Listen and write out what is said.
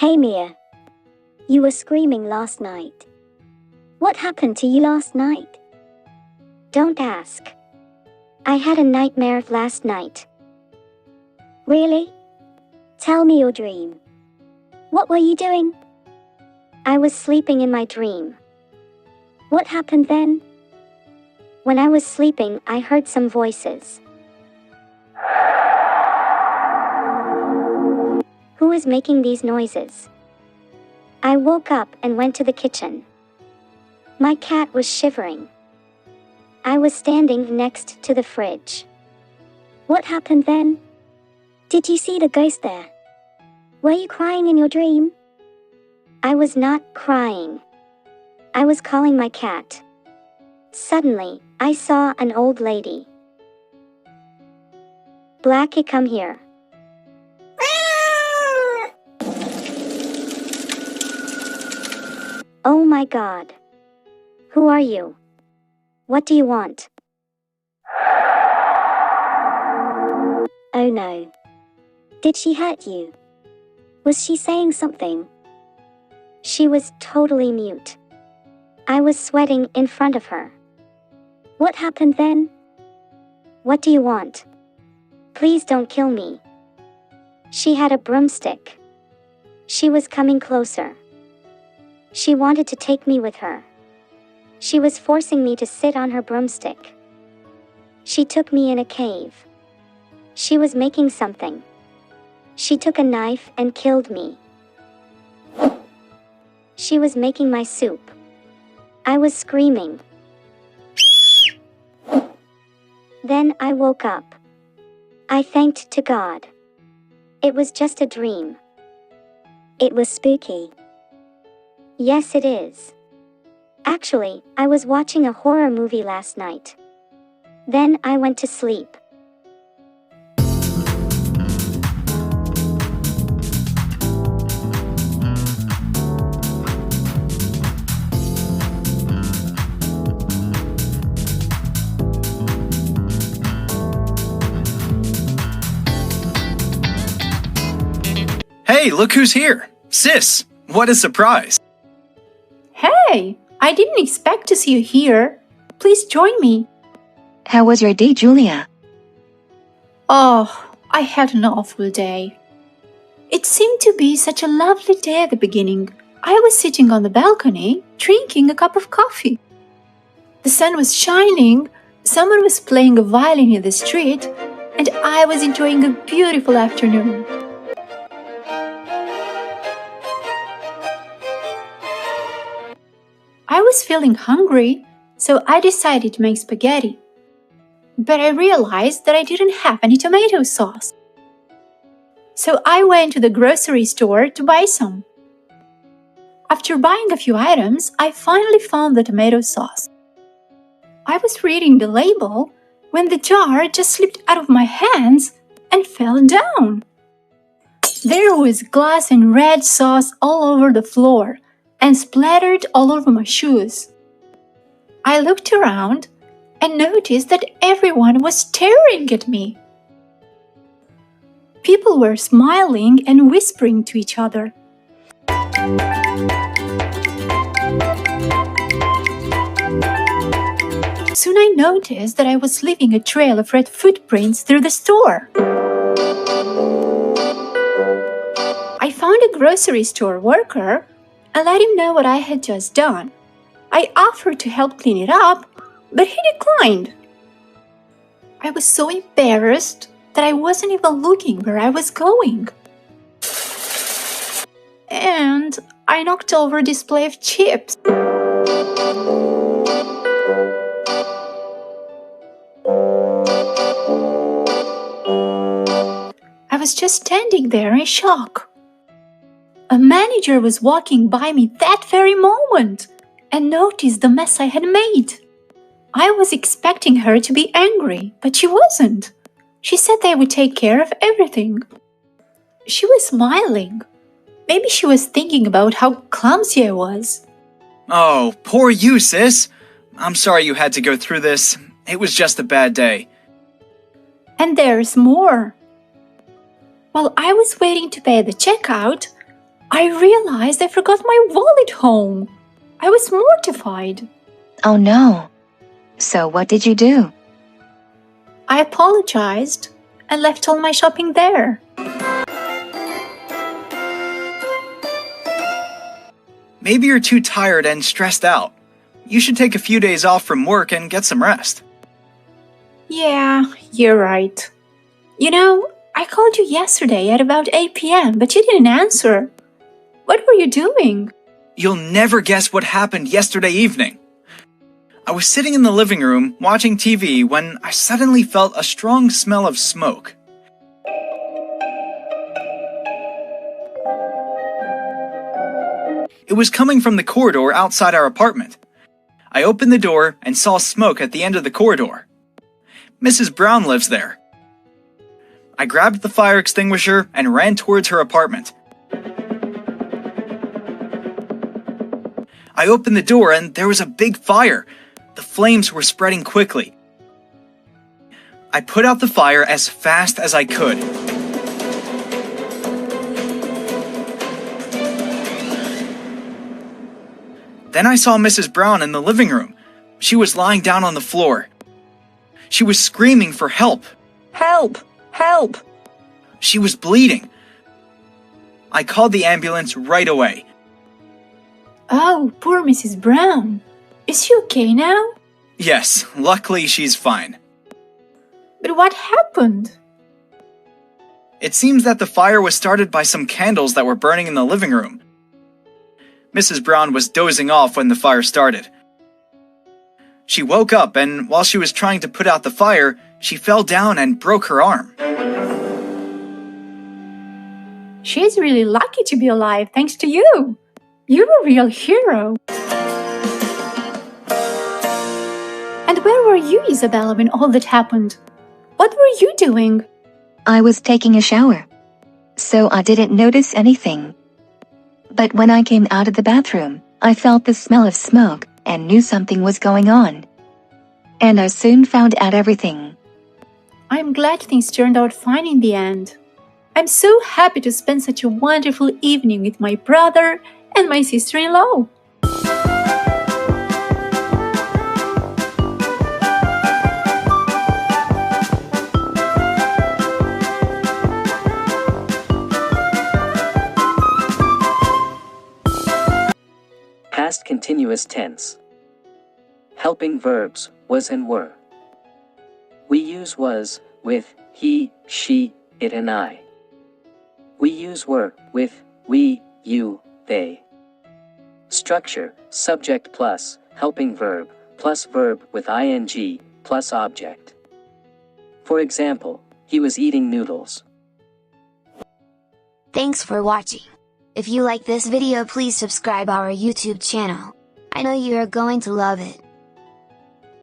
Hey Mia, you were screaming last night. What happened to you last night? Don't ask. I had a nightmare last night. Really? Tell me your dream. What were you doing? I was sleeping in my dream. What happened then? When I was sleeping, I heard some voices. Who is making these noises? I woke up and went to the kitchen. My cat was shivering. I was standing next to the fridge. What happened then? Did you see the ghost there? Were you crying in your dream? I was not crying. I was calling my cat. Suddenly, I saw an old lady. Blackie, come here. Oh my God. Who are you? What do you want? Oh no. Did she hurt you? Was she saying something? She was totally mute. I was sweating in front of her. What happened then? What do you want? Please don't kill me. She had a broomstick. She was coming closer. She wanted to take me with her. She was forcing me to sit on her broomstick. She took me in a cave. She was making something. She took a knife and killed me. She was making my soup. I was screaming. Then I woke up. I thanked to God. It was just a dream. It was spooky. Yes, it is. Actually, I was watching a horror movie last night. Then I went to sleep. Hey, look who's here! Sis, what a surprise! Hey, I didn't expect to see you here. Please join me. How was your day, Julia? Oh, I had an awful day. It seemed to be such a lovely day at the beginning. I was sitting on the balcony, drinking a cup of coffee. The sun was shining, someone was playing a violin in the street, and I was enjoying a beautiful afternoon. I was feeling hungry, so I decided to make spaghetti. But I realized that I didn't have any tomato sauce. So I went to the grocery store to buy some. After buying a few items, I finally found the tomato sauce. I was reading the label when the jar just slipped out of my hands and fell down. There was glass and red sauce all over the floor and splattered all over my shoes. I looked around and noticed that everyone was staring at me. People were smiling and whispering to each other. Soon I noticed that I was leaving a trail of red footprints through the store. I found a grocery store worker and let him know what I had just done. I offered to help clean it up, but he declined. I was so embarrassed that I wasn't even looking where I was going. And I knocked over a display of chips. I was just standing there in shock. A manager was walking by me that very moment and noticed the mess I had made. I was expecting her to be angry, but she wasn't. She said they would take care of everything. She was smiling. Maybe she was thinking about how clumsy I was. Oh, poor you, sis! I'm sorry you had to go through this. It was just a bad day. And there's more. While I was waiting to pay the checkout, I realized I forgot my wallet home. I was mortified. Oh no. So what did you do? I apologized and left all my shopping there. Maybe you're too tired and stressed out. You should take a few days off from work and get some rest. Yeah, you're right. You know, I called you yesterday at about 8 p.m., but you didn't answer. What were you doing? You'll never guess what happened yesterday evening. I was sitting in the living room watching TV when I suddenly felt a strong smell of smoke. It was coming from the corridor outside our apartment. I opened the door and saw smoke at the end of the corridor. Mrs. Brown lives there. I grabbed the fire extinguisher and ran towards her apartment. I opened the door and there was a big fire. The flames were spreading quickly. I put out the fire as fast as I could. Then I saw Mrs. Brown in the living room. She was lying down on the floor. She was screaming for help. Help! Help! She was bleeding. I called the ambulance right away. Oh, poor Mrs. Brown. Is she okay now? Yes, luckily she's fine. But what happened? It seems that the fire was started by some candles that were burning in the living room. Mrs. Brown was dozing off when the fire started. She woke up and while she was trying to put out the fire, she fell down and broke her arm. She's really lucky to be alive thanks to you. You're a real hero. And where were you, Isabella, when all that happened? What were you doing? I was taking a shower. So I didn't notice anything. But when I came out of the bathroom, I felt the smell of smoke and knew something was going on. And I soon found out everything. I'm glad things turned out fine in the end. I'm so happy to spend such a wonderful evening with my brother and my sister-in-law. Past continuous tense. Helping verbs was and were. We use was with he, she, it and I. We use were with we, you, they. Structure, subject plus, helping verb, plus verb with ing, plus object. For example, he was eating noodles. Thanks for watching. If you like this video, please subscribe our YouTube channel. I know you are going to love it.